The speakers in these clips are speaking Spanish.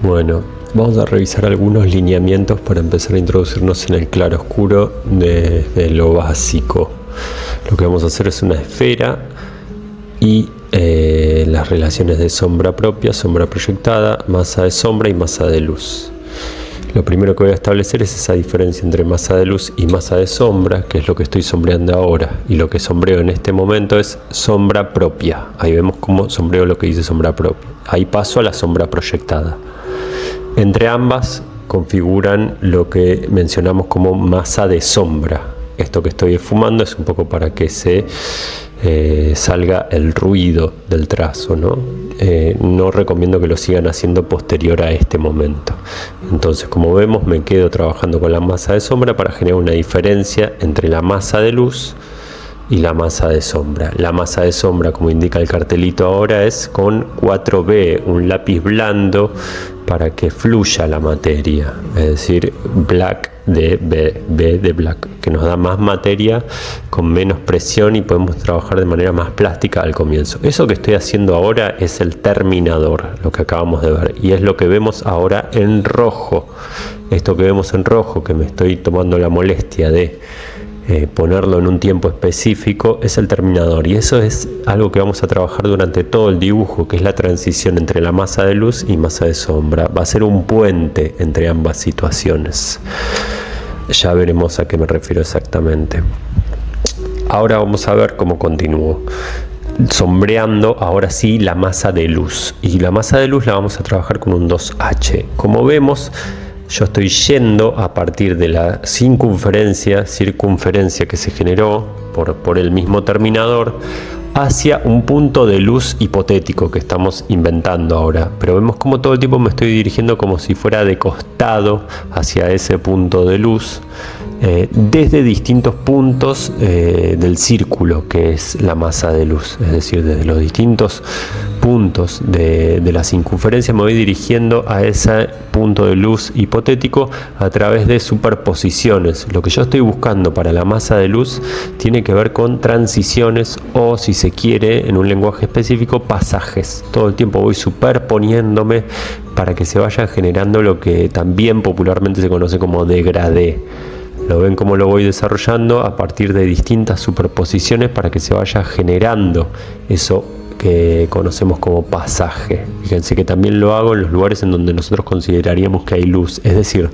Bueno, vamos a revisar algunos lineamientos para empezar a introducirnos en el claroscuro desde lo básico. Lo que vamos a hacer es una esfera y las relaciones de sombra propia, sombra proyectada, masa de sombra y masa de luz. Lo primero que voy a establecer es esa diferencia entre masa de luz y masa de sombra, que es lo que estoy sombreando ahora. Y lo que sombreo en este momento es sombra propia. Ahí vemos cómo sombreo lo que dice sombra propia. Ahí paso a la sombra proyectada. Entre ambas configuran lo que mencionamos como masa de sombra. Esto que estoy esfumando es un poco para que se salga el ruido del trazo, ¿no? No recomiendo que lo sigan haciendo posterior a este momento. Entonces, como vemos, me quedo trabajando con la masa de sombra para generar una diferencia entre la masa de luz y la masa de sombra. La masa de sombra, como indica el cartelito ahora, es con 4B, un lápiz blando para que fluya la materia, es decir, black de B de black, que nos da más materia con menos presión y podemos trabajar de manera más plástica al comienzo. Eso que estoy haciendo ahora es el terminador, lo que acabamos de ver, y es lo que vemos ahora en rojo. Esto que vemos en rojo, que me estoy tomando la molestia de ponerlo en un tiempo específico, es el terminador, y eso es algo que vamos a trabajar durante todo el dibujo, que es la transición entre la masa de luz y masa de sombra. Va a ser un puente entre ambas situaciones. Ya veremos a qué me refiero exactamente. Ahora vamos a ver cómo continúo sombreando ahora sí la masa de luz, y la masa de luz la vamos a trabajar con un 2H. Como vemos, yo estoy yendo a partir de la circunferencia que se generó por el mismo terminador hacia un punto de luz hipotético que estamos inventando ahora. Pero vemos como todo el tiempo me estoy dirigiendo como si fuera de costado hacia ese punto de luz, desde distintos puntos del círculo que es la masa de luz. Es decir, desde los distintos puntos de la circunferencia me voy dirigiendo a ese punto de luz hipotético a través de superposiciones. Lo que yo estoy buscando para la masa de luz tiene que ver con transiciones, o si se quiere en un lenguaje específico, pasajes. Todo el tiempo voy superponiéndome para que se vaya generando lo que también popularmente se conoce como degradé. Lo ven como lo voy desarrollando a partir de distintas superposiciones para que se vaya generando eso que conocemos como pasaje. Fíjense que también lo hago en los lugares en donde nosotros consideraríamos que hay luz, es decir,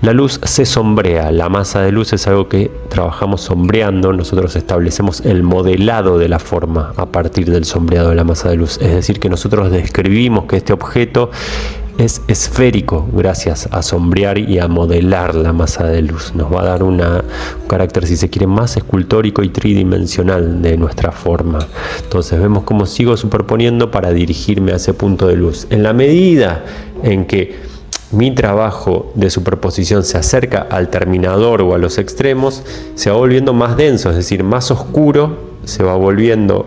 la luz se sombrea, la masa de luz es algo que trabajamos sombreando, nosotros establecemos el modelado de la forma a partir del sombreado de la masa de luz, es decir, que nosotros describimos que este objeto es esférico gracias a sombrear y a modelar la masa de luz. Nos va a dar un carácter, si se quiere, más escultórico y tridimensional de nuestra forma. Entonces vemos cómo sigo superponiendo para dirigirme a ese punto de luz. En la medida en que mi trabajo de superposición se acerca al terminador o a los extremos, se va volviendo más denso, es decir, más oscuro se va volviendo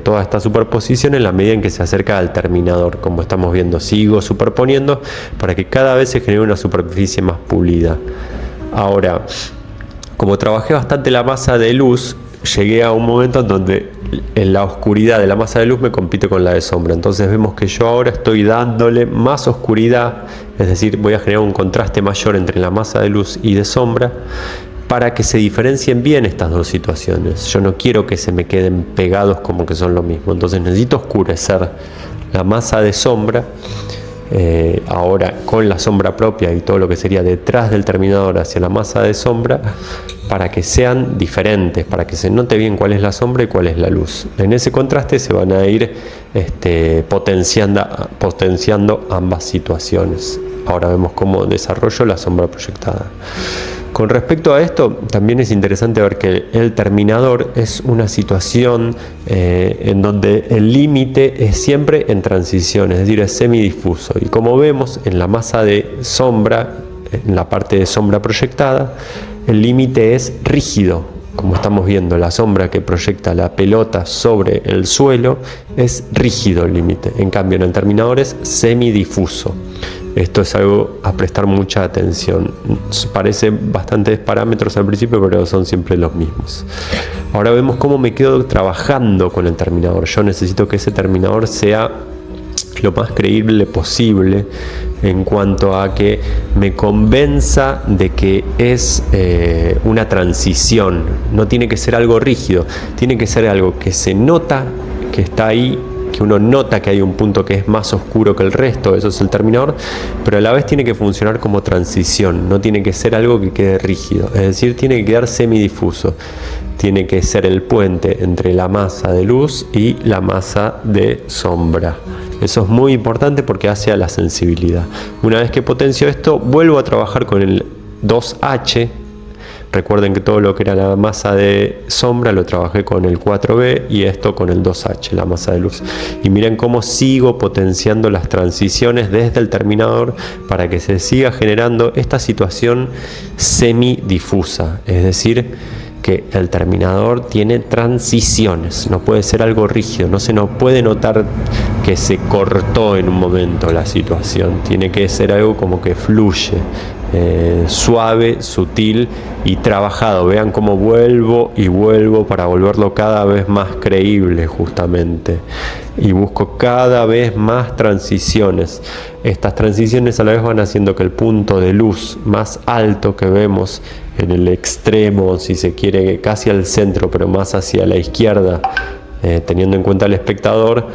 toda esta superposición en la medida en que se acerca al terminador. Como estamos viendo, sigo superponiendo para que cada vez se genere una superficie más pulida. Ahora, como trabajé bastante la masa de luz, llegué a un momento en donde en la oscuridad de la masa de luz me compite con la de sombra. Entonces vemos que yo ahora estoy dándole más oscuridad, es decir, voy a generar un contraste mayor entre la masa de luz y de sombra, para que se diferencien bien estas dos situaciones. Yo no quiero que se me queden pegados como que son lo mismo. Entonces necesito oscurecer la masa de sombra, ahora con la sombra propia y todo lo que sería detrás del terminador hacia la masa de sombra, para que sean diferentes, para que se note bien cuál es la sombra y cuál es la luz. En ese contraste se van a ir potenciando ambas situaciones. Ahora vemos cómo desarrollo la sombra proyectada. Con respecto a esto, también es interesante ver que el terminador es una situación en donde el límite es siempre en transición, es decir, es semidifuso. Y como vemos en la masa de sombra, en la parte de sombra proyectada, el límite es rígido. Como estamos viendo, la sombra que proyecta la pelota sobre el suelo es rígido el límite. En cambio, en el terminador es semidifuso. Esto es algo a prestar mucha atención. Parece bastantes parámetros al principio, pero son siempre los mismos. Ahora vemos cómo me quedo trabajando con el terminador. Yo necesito que ese terminador sea lo más creíble posible, en cuanto a que me convenza de que es una transición. No tiene que ser algo rígido, tiene que ser algo que se nota que está ahí, que uno nota que hay un punto que es más oscuro que el resto, eso es el terminador, pero a la vez tiene que funcionar como transición, no tiene que ser algo que quede rígido, es decir, tiene que quedar semidifuso, tiene que ser el puente entre la masa de luz y la masa de sombra. Eso es muy importante porque hace a la sensibilidad. Una vez que potencio esto, vuelvo a trabajar con el 2H. Recuerden que todo lo que era la masa de sombra lo trabajé con el 4B y esto con el 2H, la masa de luz. Y miren cómo sigo potenciando las transiciones desde el terminador para que se siga generando esta situación semidifusa. Es decir, que el terminador tiene transiciones, no puede ser algo rígido, no se nos puede notar que se cortó en un momento la situación, tiene que ser algo como que fluye. Suave, sutil y trabajado. Vean cómo vuelvo y vuelvo para volverlo cada vez más creíble justamente. Y busco cada vez más transiciones. Estas transiciones a la vez van haciendo que el punto de luz más alto que vemos en el extremo, si se quiere, casi al centro, pero más hacia la izquierda, teniendo en cuenta al espectador,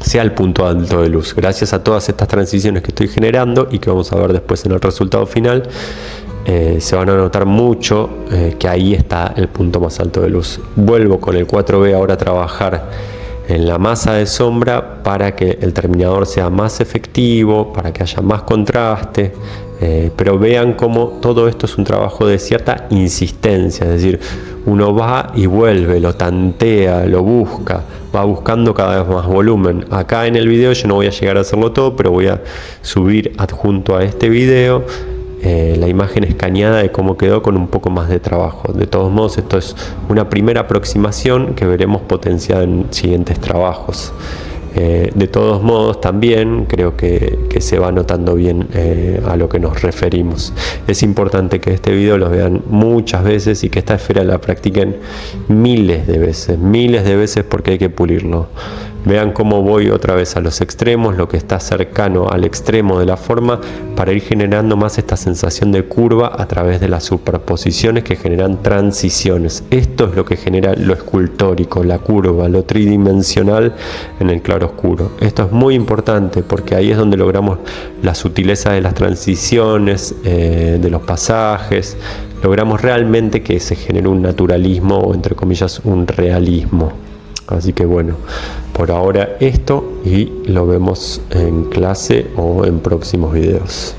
sea el punto alto de luz. Gracias a todas estas transiciones que estoy generando y que vamos a ver después en el resultado final, se van a notar mucho que ahí está el punto más alto de luz. Vuelvo con el 4B ahora a trabajar en la masa de sombra para que el terminador sea más efectivo, para que haya más contraste, pero vean cómo todo esto es un trabajo de cierta insistencia, es decir, uno va y vuelve, lo tantea, lo busca, va buscando cada vez más volumen. Acá en el video yo no voy a llegar a hacerlo todo, pero voy a subir adjunto a este video la imagen escaneada de cómo quedó con un poco más de trabajo. De todos modos, esto es una primera aproximación que veremos potenciada en siguientes trabajos. De todos modos, también creo que se va notando bien a lo que nos referimos. Es importante que este video lo vean muchas veces y que esta esfera la practiquen miles de veces porque hay que pulirlo. Vean cómo voy otra vez a los extremos, lo que está cercano al extremo de la forma, para ir generando más esta sensación de curva a través de las superposiciones que generan transiciones. Esto es lo que genera lo escultórico, la curva, lo tridimensional en el claroscuro. Esto es muy importante porque ahí es donde logramos la sutileza de las transiciones, de los pasajes. Logramos realmente que se genere un naturalismo o, entre comillas, un realismo. Así que bueno, por ahora esto, y lo vemos en clase o en próximos videos.